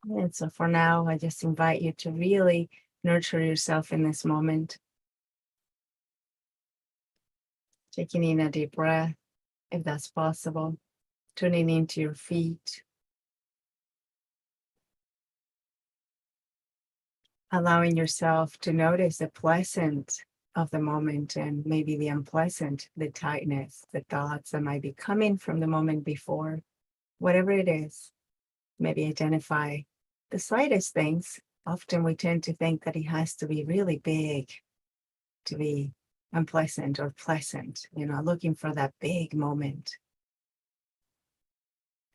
And so for now, I just invite you to really nurture yourself in this moment. Taking in a deep breath, if that's possible. Tuning into your feet. Allowing yourself to notice the pleasant of the moment and maybe the unpleasant, the tightness, the thoughts that might be coming from the moment before. Whatever it is, maybe identify the slightest things. Often we tend to think that it has to be really big to be unpleasant or pleasant, looking for that big moment.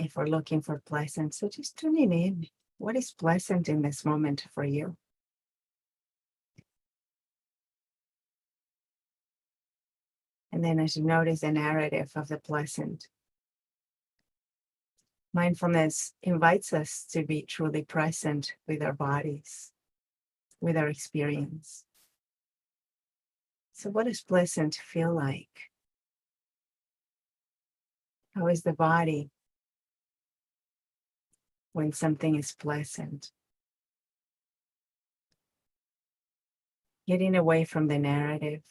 If we're looking for pleasant, so just tuning in. What is pleasant in this moment for you? And then as you notice the narrative of the pleasant, mindfulness invites us to be truly present with our bodies, with our experience. So what does pleasant feel like? How is the body when something is pleasant? Getting away from the narrative.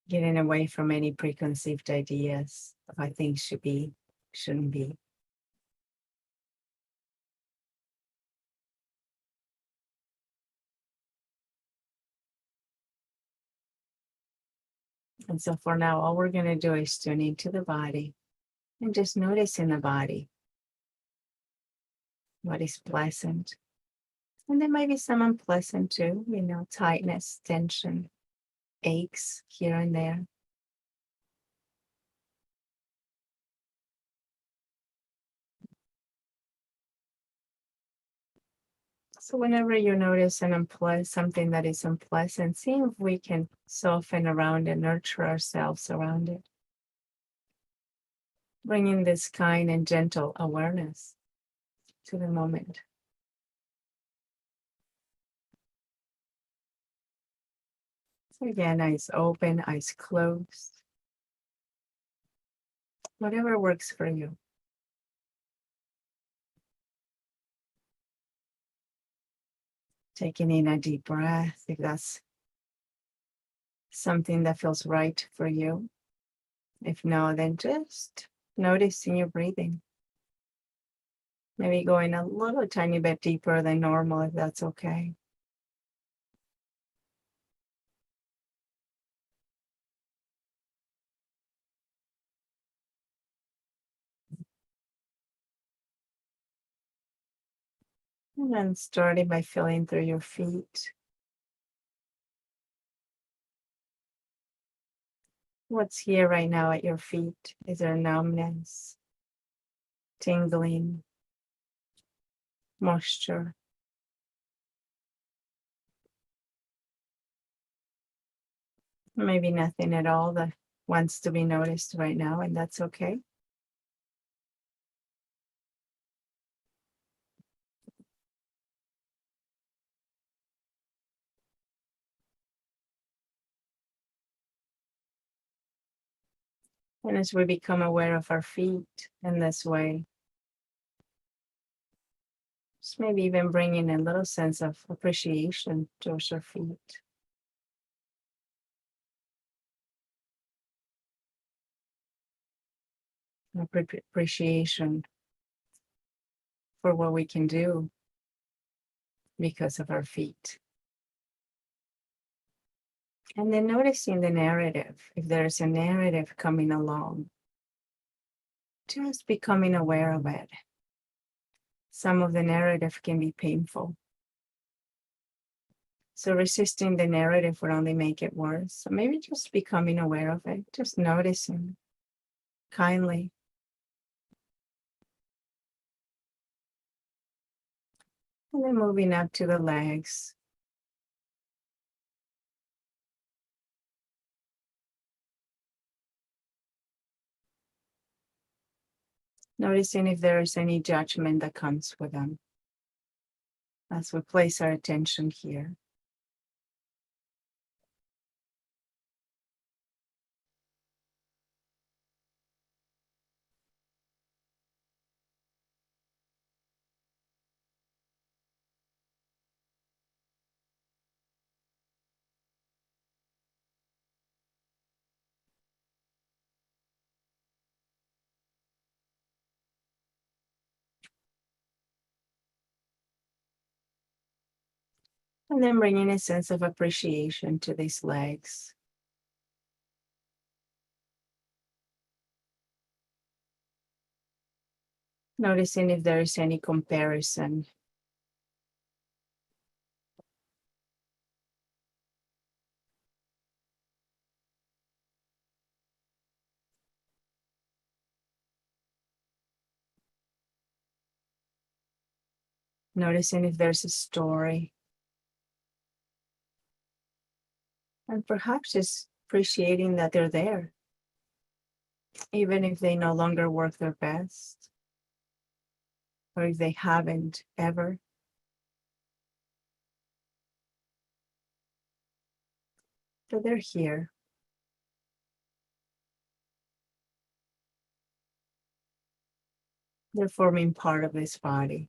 Getting away from any preconceived ideas of how things should be, shouldn't be. And so for now, all we're going to do is tune into the body and just notice in the body what is pleasant. And there might be some unpleasant too, tightness, tension, aches here and there. So whenever you notice something that is unpleasant, see if we can soften around and nurture ourselves around it. Bringing this kind and gentle awareness to the moment. So again, eyes open, eyes closed. Whatever works for you. Taking in a deep breath, if that's something that feels right for you. If no, then just noticing your breathing. Maybe going a little tiny bit deeper than normal, if that's okay. And then starting by feeling through your feet. What's here right now at your feet? Is there numbness, tingling, moisture? Maybe nothing at all that wants to be noticed right now, and that's okay. And as we become aware of our feet in this way, just maybe even bringing a little sense of appreciation towards our feet. Appreciation for what we can do because of our feet. And then noticing the narrative, if there's a narrative coming along, just becoming aware of it. Some of the narrative can be painful. So resisting the narrative would only make it worse. So maybe just becoming aware of it, just noticing kindly. And then moving up to the legs. Noticing if there is any judgment that comes with them as we place our attention here. And then bringing a sense of appreciation to these legs. Noticing if there is any comparison. Noticing if there's a story. And perhaps just appreciating that they're there, even if they no longer work their best, or if they haven't ever. But they're here. They're forming part of this body.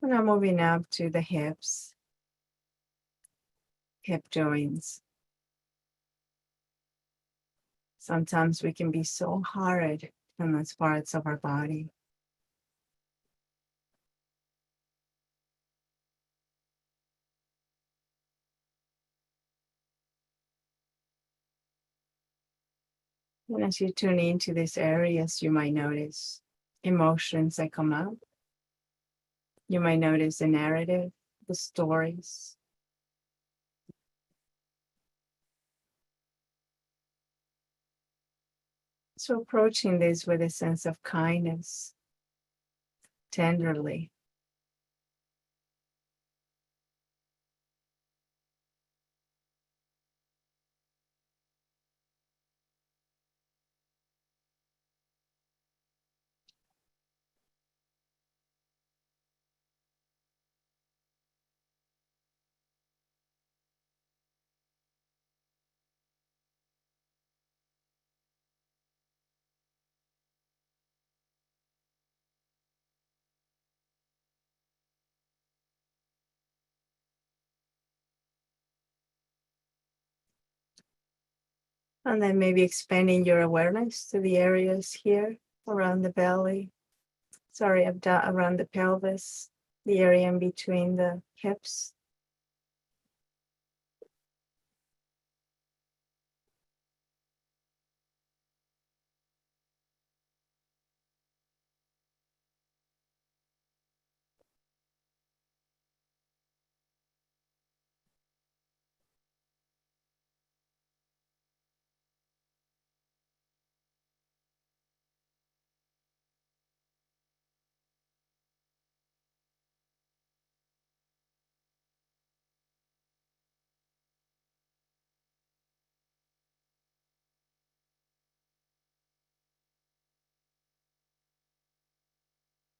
And now moving up to the hips, hip joints. Sometimes we can be so hard on those parts of our body. And as you tune into these areas, you might notice emotions that come up. You might notice the narrative, the stories. So approaching this with a sense of kindness, tenderly. And then maybe expanding your awareness to the areas here around the belly, around the pelvis, the area in between the hips.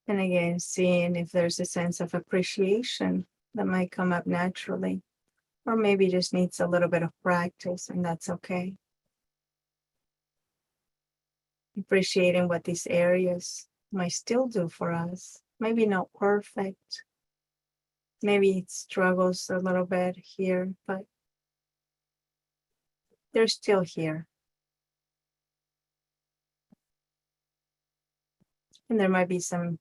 And again, seeing if there's a sense of appreciation that might come up naturally, or maybe just needs a little bit of practice, and that's okay. Appreciating what these areas might still do for us. Maybe not perfect. Maybe it struggles a little bit here, but they're still here. And there might be some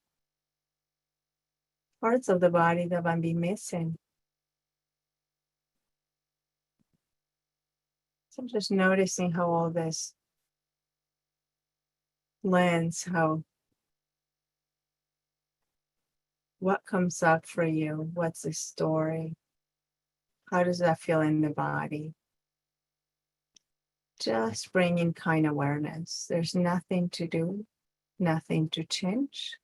parts of the body that might be missing. So just noticing how all this blends, what comes up for you, what's the story, how does that feel in the body? Just bringing kind awareness. There's nothing to do, nothing to change.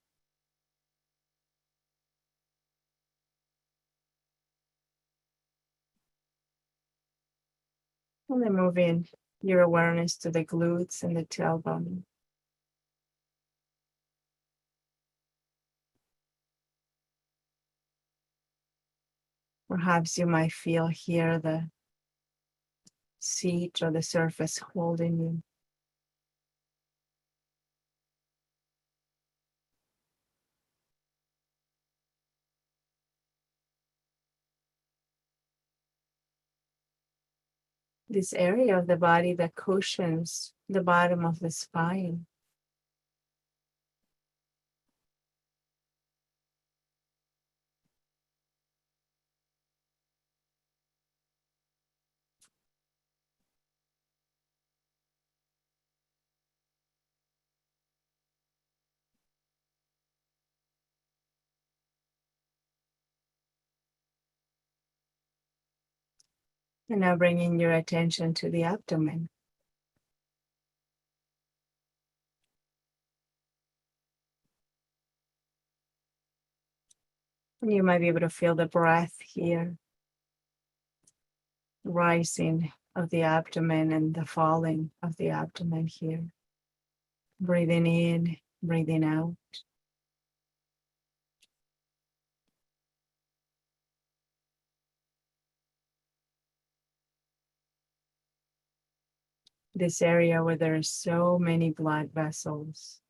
And then moving your awareness to the glutes and the tailbone. Perhaps you might feel here the seat or the surface holding you. this area of the body that cushions the bottom of the spine. And now bringing your attention to the abdomen. And you might be able to feel the breath here, rising of the abdomen and the falling of the abdomen here. Breathing in, breathing out. This area where there are so many blood vessels.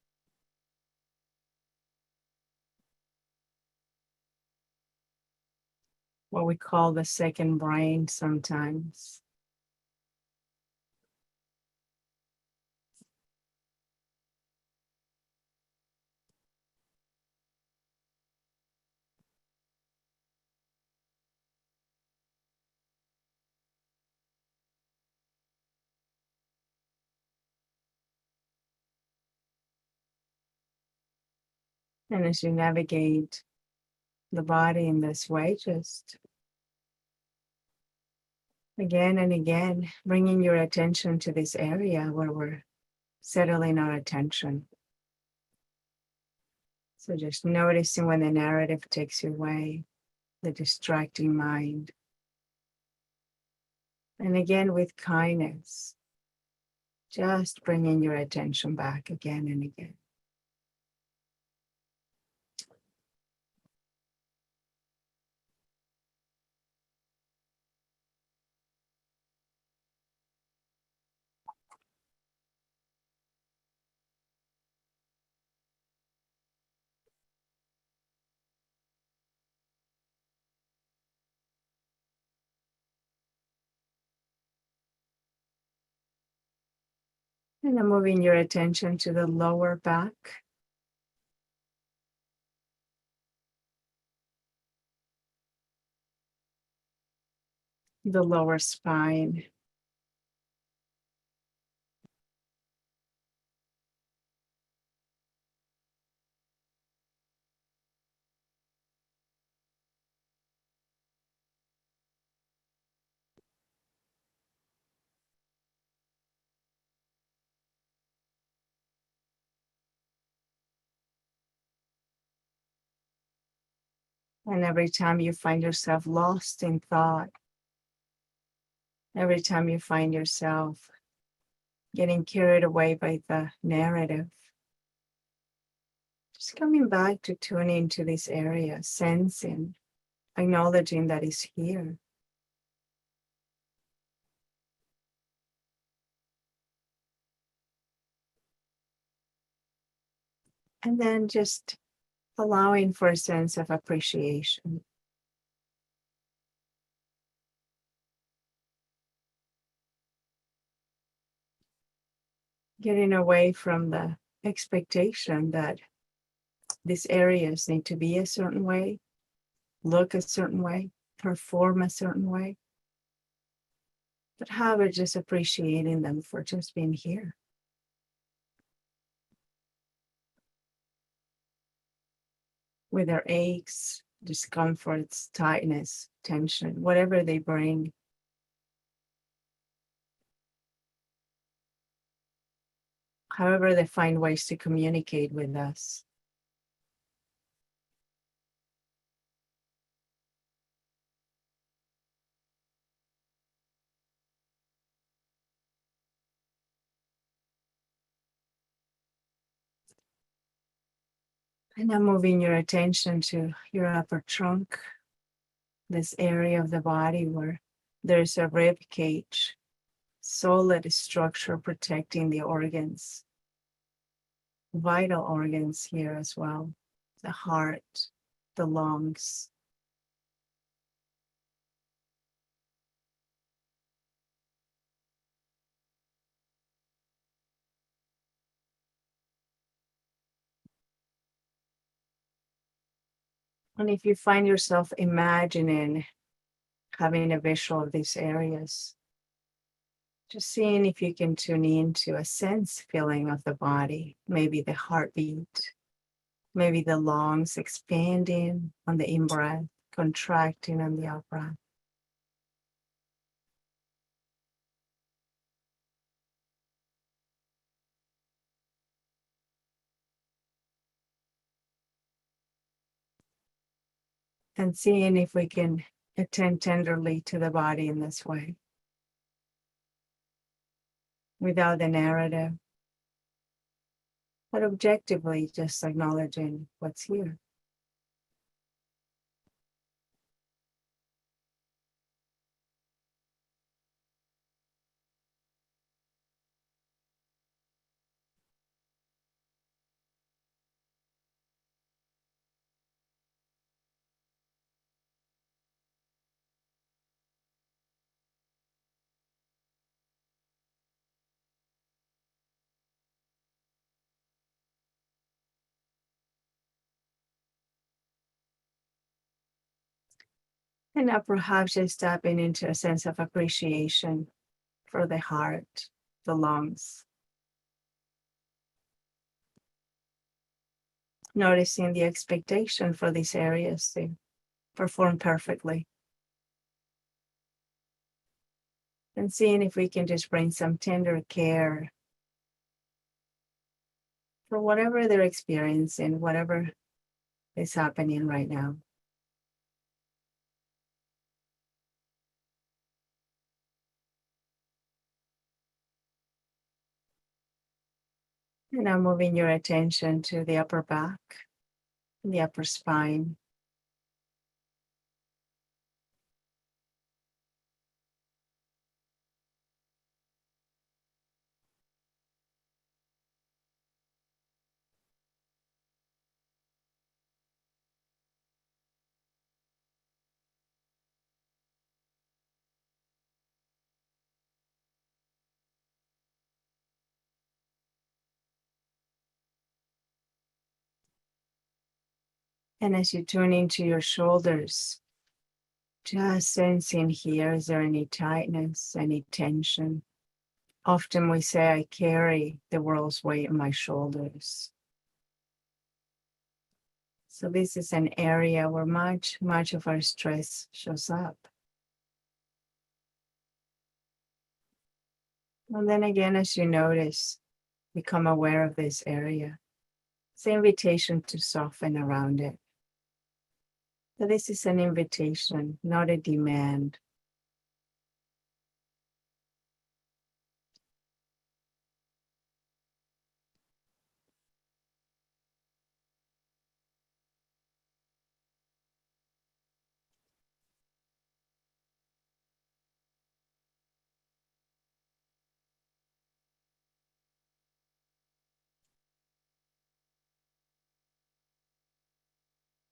What we call the second brain sometimes. And as you navigate the body in this way, just again and again, bringing your attention to this area where we're settling our attention. So just noticing when the narrative takes you away, the distracting mind. And again, with kindness, just bringing your attention back again and again. And then moving your attention to the lower back. The lower spine. And every time you find yourself lost in thought, every time you find yourself getting carried away by the narrative, just coming back to tune into this area, sensing, acknowledging that it's here. And then just allowing for a sense of appreciation. Getting away from the expectation that these areas need to be a certain way, look a certain way, perform a certain way. But how about just appreciating them for just being here? With their aches, discomforts, tightness, tension, whatever they bring. However they find ways to communicate with us. And now moving your attention to your upper trunk, this area of the body where there's a rib cage, solid structure protecting the organs, vital organs here as well, the heart, the lungs. And if you find yourself imagining having a visual of these areas, just seeing if you can tune into a sense feeling of the body, maybe the heartbeat, maybe the lungs expanding on the in-breath, contracting on the out-breath. And seeing if we can attend tenderly to the body in this way, without a narrative, but objectively just acknowledging what's here. And now perhaps just tapping into a sense of appreciation for the heart, the lungs, noticing the expectation for these areas to perform perfectly, and seeing if we can just bring some tender care for whatever they're experiencing, whatever is happening right now. And now moving your attention to the upper back, the upper spine. And as you tune into your shoulders, just sensing here, is there any tightness, any tension? Often we say, I carry the world's weight on my shoulders. So this is an area where much of our stress shows up. And then again, as you notice, become aware of this area. It's an invitation to soften around it. So this is an invitation, not a demand.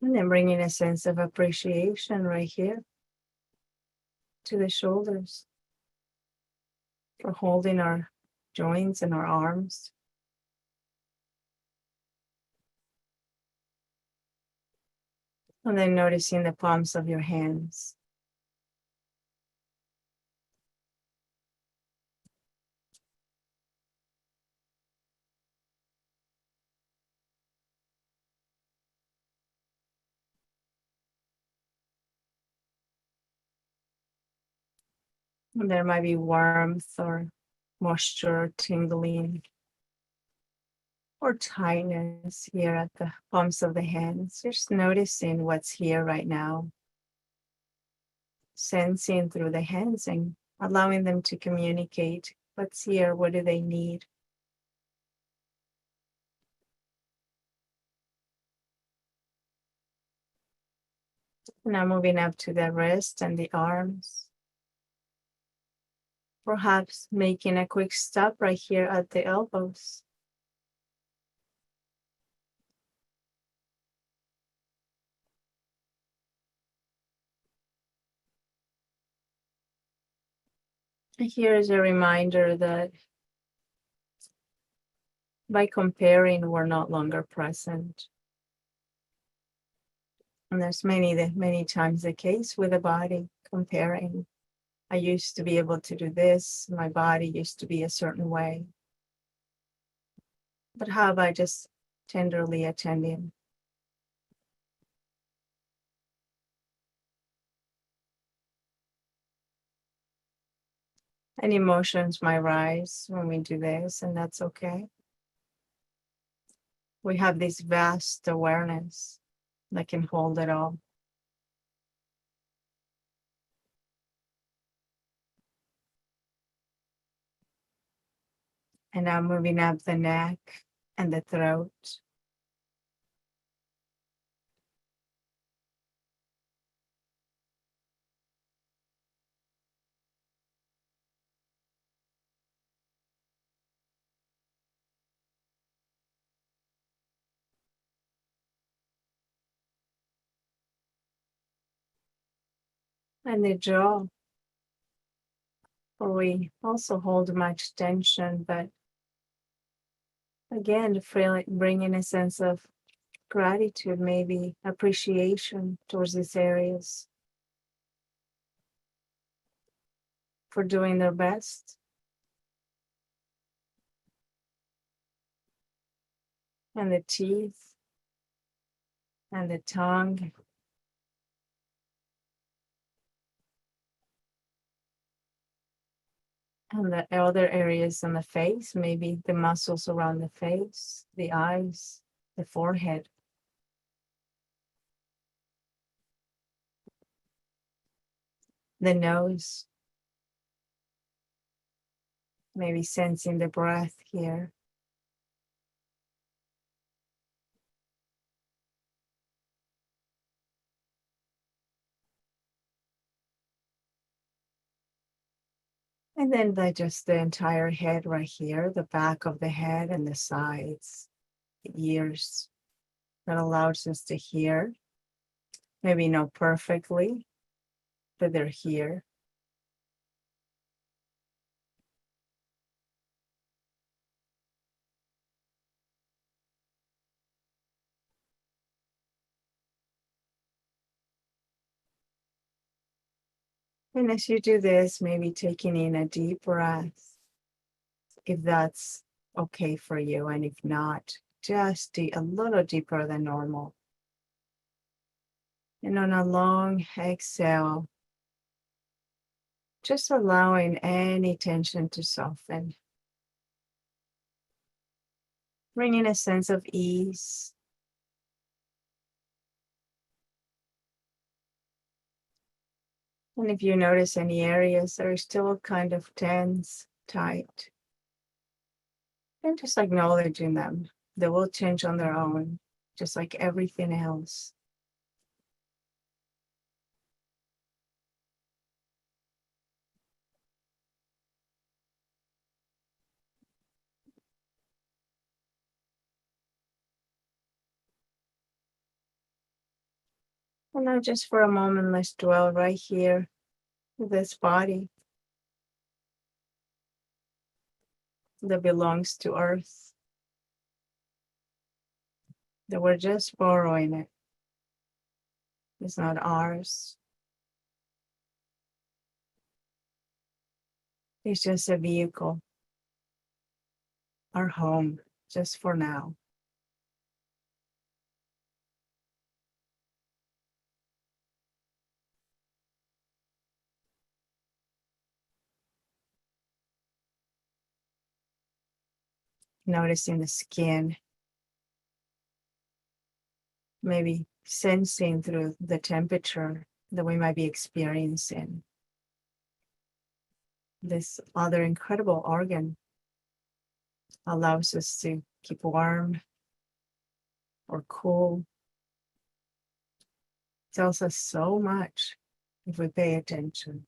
And then bringing a sense of appreciation right here to the shoulders for holding our joints and our arms. And then noticing the palms of your hands. And there might be warmth or moisture, tingling, or tightness here at the palms of the hands. Just noticing what's here right now. Sensing through the hands and allowing them to communicate what's here, what do they need. Now moving up to the wrist and the arms. Perhaps making a quick stop right here at the elbows. And here is a reminder that by comparing, we're not longer present. And there's many times the case with the body, comparing. I used to be able to do this. My body used to be a certain way. But how about just tenderly attending? And emotions might rise when we do this, and that's okay. We have this vast awareness that can hold it all. And now moving up the neck and the throat. And the jaw, where we also hold much tension, but again, bringing a sense of gratitude, maybe appreciation towards these areas for doing their best. And the teeth and the tongue. And the other areas on the face, maybe the muscles around the face, the eyes, the forehead. The nose, maybe sensing the breath here. And then just the entire head right here, the back of the head and the sides, the ears, that allows us to hear. Maybe not perfectly, but they're here. And as you do this, maybe taking in a deep breath, if that's okay for you. And if not, just a little deeper than normal. And on a long exhale, just allowing any tension to soften. Bringing a sense of ease. And if you notice any areas that are still kind of tense, tight, and just acknowledging them. They will change on their own, just like everything else. And now just for a moment, let's dwell right here with this body that belongs to Earth, that we're just borrowing it. It's not ours. It's just a vehicle, our home, just for now. Noticing the skin, maybe sensing through the temperature that we might be experiencing. This other incredible organ allows us to keep warm or cool. Tells us so much if we pay attention.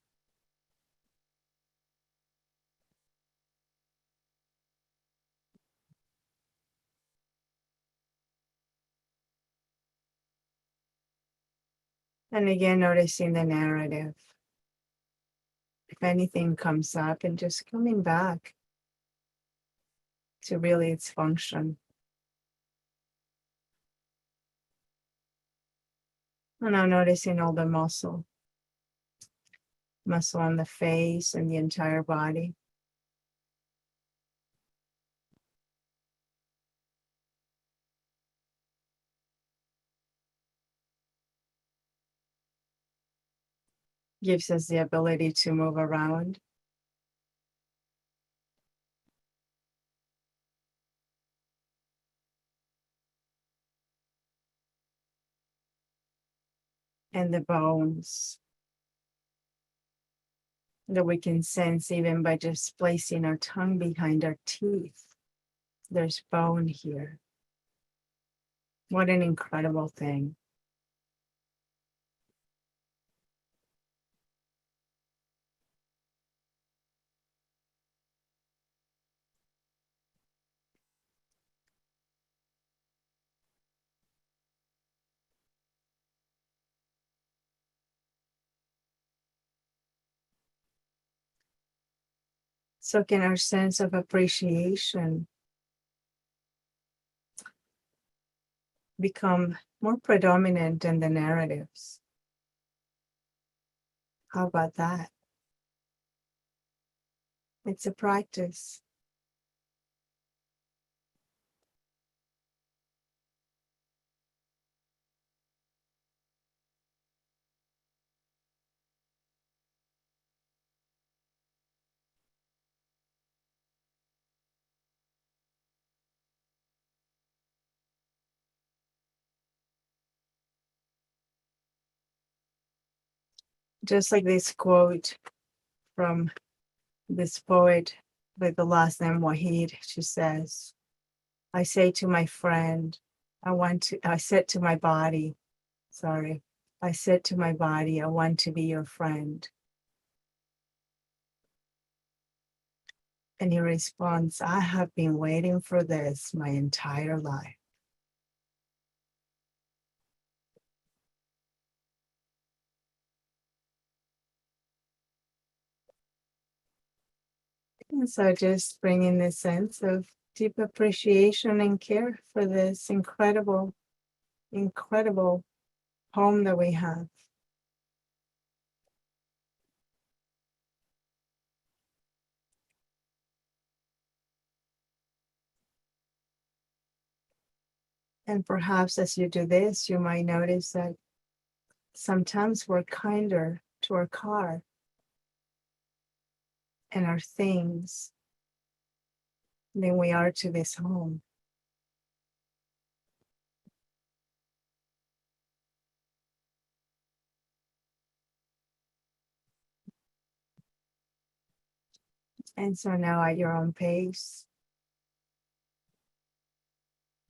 And again, noticing the narrative. If anything comes up, and just coming back to really its function. And now noticing all the muscle on the face and the entire body. Gives us the ability to move around. And the bones that we can sense even by just placing our tongue behind our teeth. There's bone here. What an incredible thing. So can our sense of appreciation become more predominant in the narratives? How about that? It's a practice. Just like this quote from this poet with the last name Wahid, she says, I say to my friend, I said to my body, I said to my body, I want to be your friend. And he responds, I have been waiting for this my entire life. And so just bringing this sense of deep appreciation and care for this incredible, incredible home that we have. And perhaps as you do this, you might notice that sometimes we're kinder to our car and our things than we are to this home. And so now at your own pace,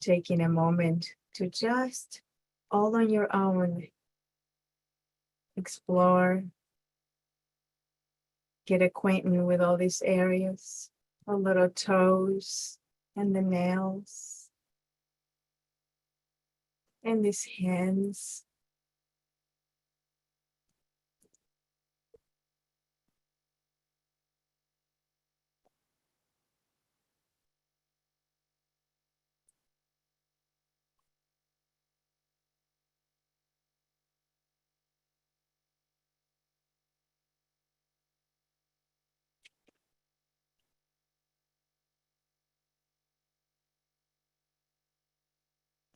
taking a moment to just all on your own explore, get acquainted with all these areas, the little toes and the nails and these hands.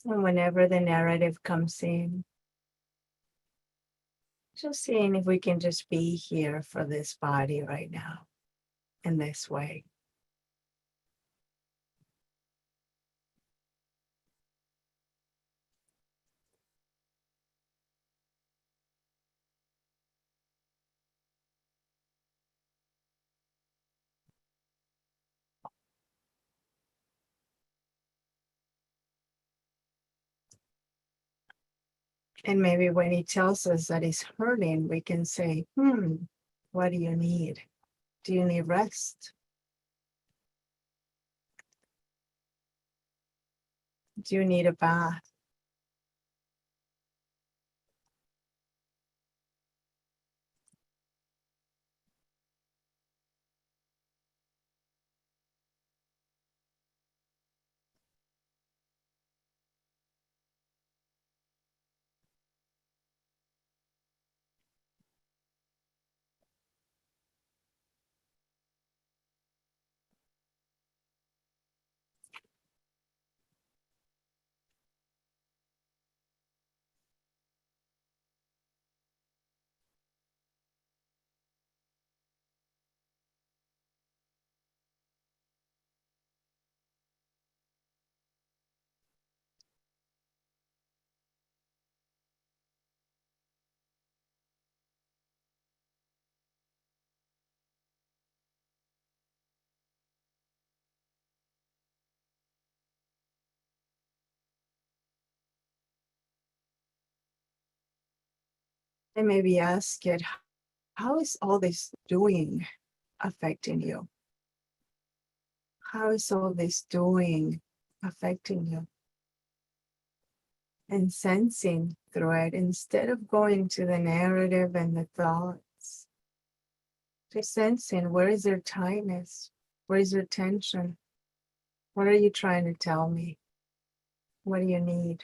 And whenever the narrative comes in, just seeing if we can just be here for this body right now in this way. And maybe when he tells us that he's hurting, we can say, what do you need? Do you need rest? Do you need a bath? And maybe ask it, how is all this doing affecting you? How is all this doing affecting you? And sensing through it instead of going to the narrative and the thoughts. Just sensing, where is your tightness? Where is your tension? What are you trying to tell me? What do you need?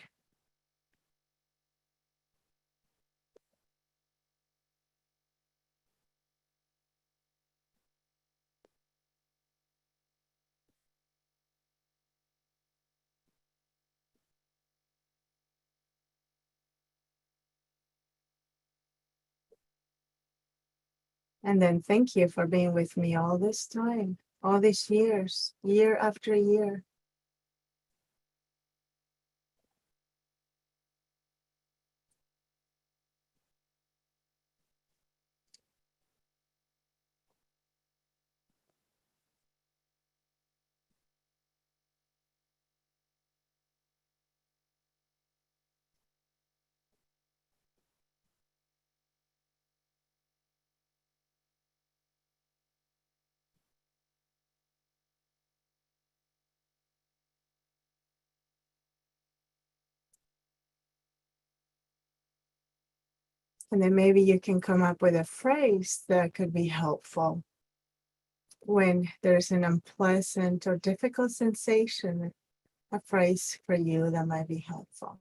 And then thank you for being with me all this time, all these years, year after year. And then maybe you can come up with a phrase that could be helpful when there's an unpleasant or difficult sensation, a phrase for you that might be helpful.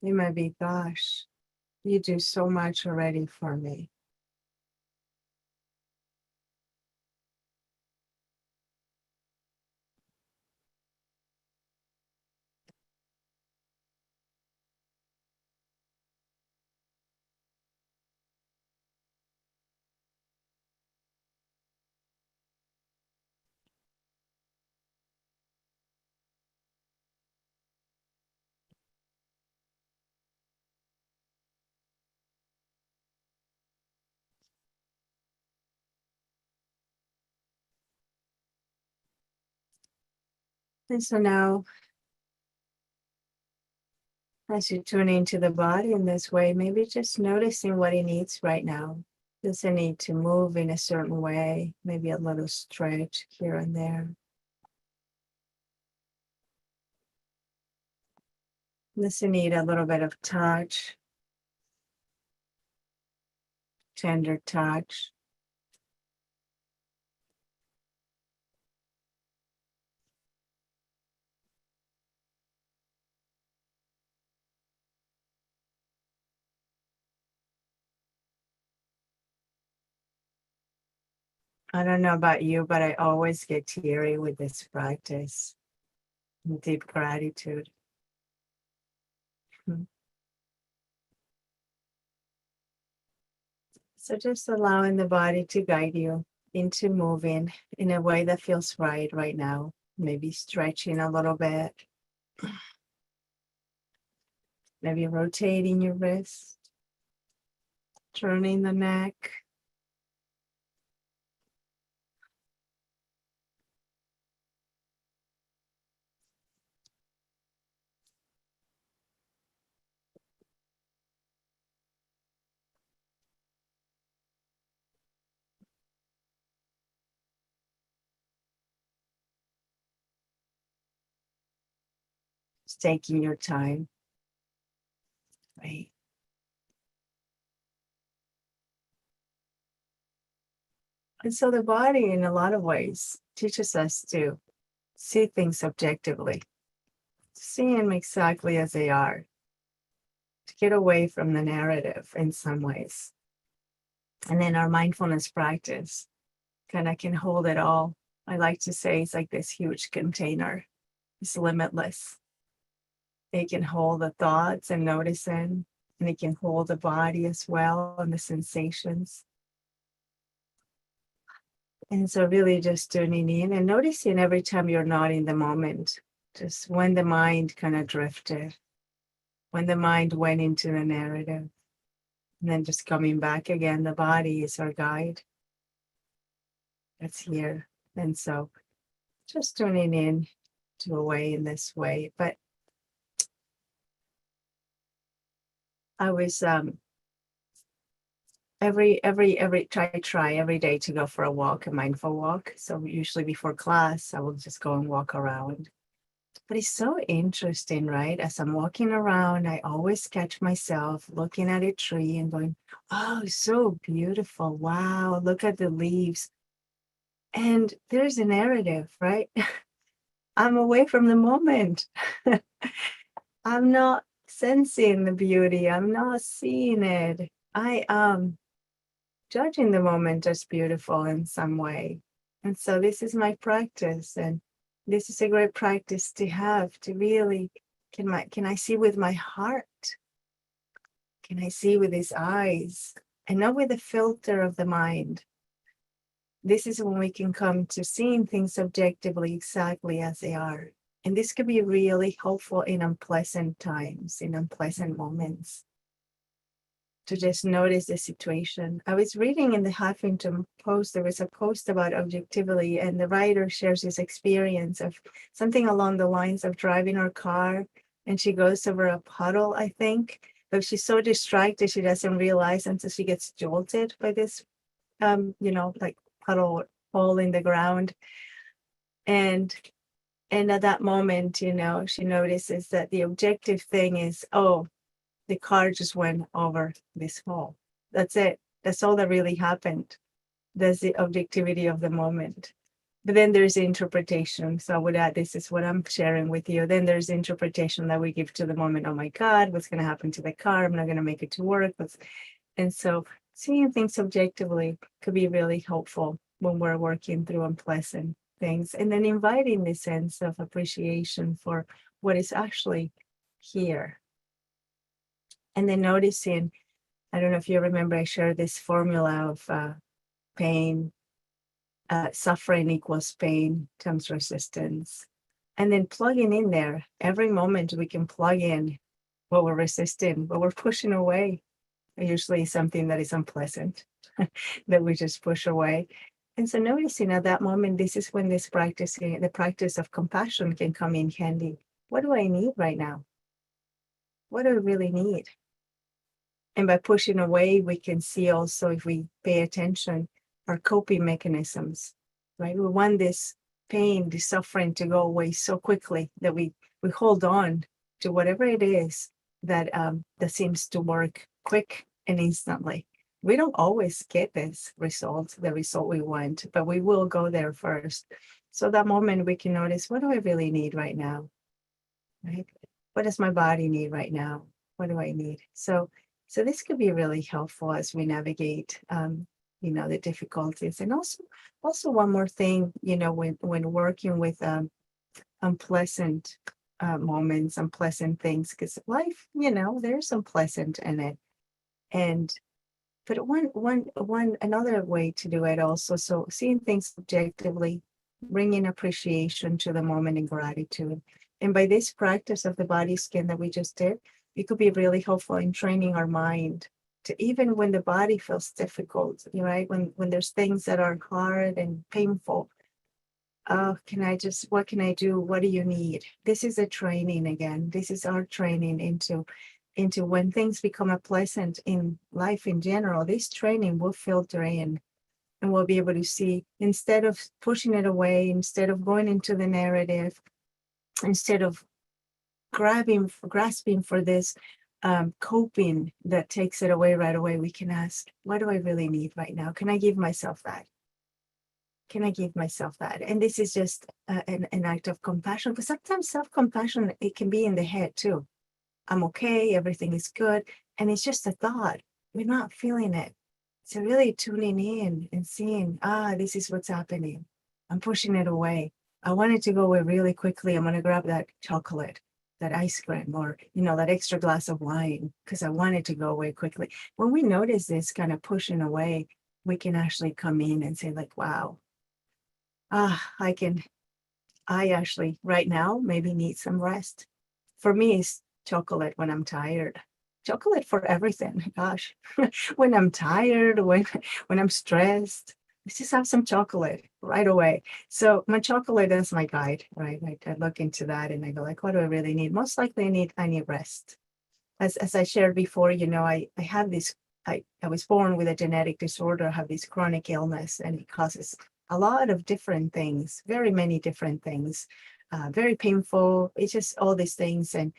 It might be, gosh, you do so much already for me. And so now, as you tune into the body in this way, maybe just noticing what it needs right now. Does it need to move in a certain way? Maybe a little stretch here and there. Does it need a little bit of touch, tender touch? I don't know about you, but I always get teary with this practice. Deep gratitude. Hmm. So just allowing the body to guide you into moving in a way that feels right now. Maybe stretching a little bit, maybe rotating your wrist, turning the neck. Just taking your time. Right. And so the body, in a lot of ways, teaches us to see things objectively, see them exactly as they are, to get away from the narrative in some ways. And then our mindfulness practice kind of can hold it all. I like to say it's like this huge container. It's limitless. It can hold the thoughts and noticing, and it can hold the body as well and the sensations. And so really just tuning in and noticing every time you're not in the moment, just when the mind kind of drifted, when the mind went into the narrative, and then just coming back again. The body is our guide. It's here. And so just tuning in to a way in this way. But I was try every day to go for a walk, a mindful walk. So usually before class, I will just go and walk around. But it's so interesting, right? As I'm walking around, I always catch myself looking at a tree and going, oh, so beautiful. Wow, look at the leaves. And there's a narrative, right? I'm away from the moment. I'm not sensing the beauty. I'm not seeing it. I am judging the moment as beautiful in some way. And so this is my practice. And this is a great practice to have, to really, can I see with my heart? Can I see with his eyes? And not with the filter of the mind. This is when we can come to seeing things objectively exactly as they are. And this could be really helpful in unpleasant times, in unpleasant moments, to just notice the situation. I was reading in the Huffington Post, there was a post about objectivity, and the writer shares his experience of something along the lines of driving her car, and she goes over a puddle, I think, but she's so distracted she doesn't realize until she gets jolted by this, like puddle hole in the ground. And at that moment, she notices that the objective thing is, oh, the car just went over this hole. That's it. That's all that really happened. That's the objectivity of the moment. But then there's the interpretation. So I would add, this is what I'm sharing with you. Then there's the interpretation that we give to the moment. Oh my God, what's going to happen to the car? I'm not going to make it to work. And so seeing things objectively could be really helpful when we're working through unpleasant things. And then inviting the sense of appreciation for what is actually here. And then noticing, I don't know if you remember, I shared this formula of pain, suffering equals pain times resistance. And then plugging in there, every moment we can plug in what we're resisting, what we're pushing away. Usually something that is unpleasant that we just push away. And so noticing at that moment, this is when the practice of compassion can come in handy. What do I need right now? What do I really need? And by pushing away, we can see also, if we pay attention, our coping mechanisms, right? We want this pain, this suffering to go away so quickly that we hold on to whatever it is that seems to work quick and instantly. We don't always get this result, the result we want, but we will go there first. So that moment we can notice, what do I really need right now? Right? What does my body need right now? What do I need? So this could be really helpful as we navigate, the difficulties. And also one more thing, when working with unpleasant moments, unpleasant things, because life, there's unpleasant in it. But another way to do it also, so seeing things objectively, bringing appreciation to the moment and gratitude. And by this practice of the body scan that we just did, it could be really helpful in training our mind to, even when the body feels difficult, right? When there's things that are hard and painful, what can I do? What do you need? This is a training again. This is our training into when things become unpleasant in life in general. This training will filter in, and we'll be able to see, instead of pushing it away, instead of going into the narrative, instead of grasping for this coping that takes it away right away, we can ask, what do I really need right now? Can I give myself that? Can I give myself that? And this is just an act of compassion, because sometimes self-compassion, it can be in the head too. I'm okay, everything is good. And it's just a thought. We're not feeling it. So really tuning in and seeing, this is what's happening. I'm pushing it away. I want it to go away really quickly. I'm going to grab that chocolate, that ice cream, or, that extra glass of wine, because I want it to go away quickly. When we notice this kind of pushing away, we can actually come in and say, like, wow, I actually right now maybe need some rest. For me, it's chocolate when I'm tired. Chocolate for everything. Gosh, when I'm tired, when I'm stressed, let's just have some chocolate right away. So my chocolate is my guide, right? I look into that and I go, like, what do I really need? Most likely I need rest. as I shared before, I have this, I was born with a genetic disorder, I have this chronic illness, and it causes a lot of different things, very many different things, very painful. It's just all these things. And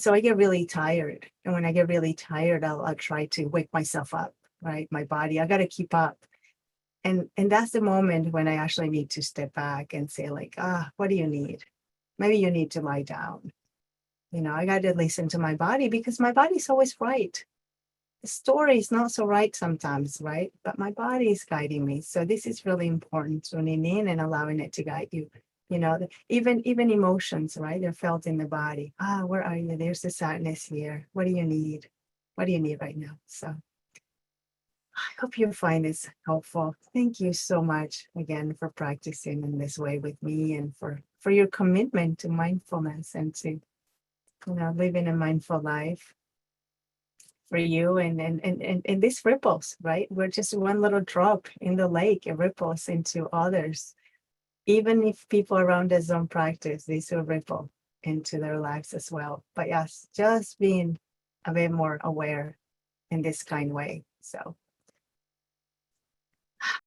so I get really tired. And when I get really tired, I'll try to wake myself up, right? My body, I got to keep up. And that's the moment when I actually need to step back and say, like, what do you need? Maybe you need to lie down. I got to listen to my body, because my body's always right. The story is not so right sometimes, right? But my body is guiding me. So this is really important, tuning in and allowing it to guide you. Even emotions, right? They're felt in the body. Where are you? There's the sadness here. What do you need? What do you need right now? So I hope you find this helpful. Thank you so much again for practicing in this way with me, and for your commitment to mindfulness and to living a mindful life for you. And this ripples, right? We're just one little drop in the lake. It ripples into others. Even if people around us don't practice, these will ripple into their lives as well. But yes, just being a bit more aware in this kind way. So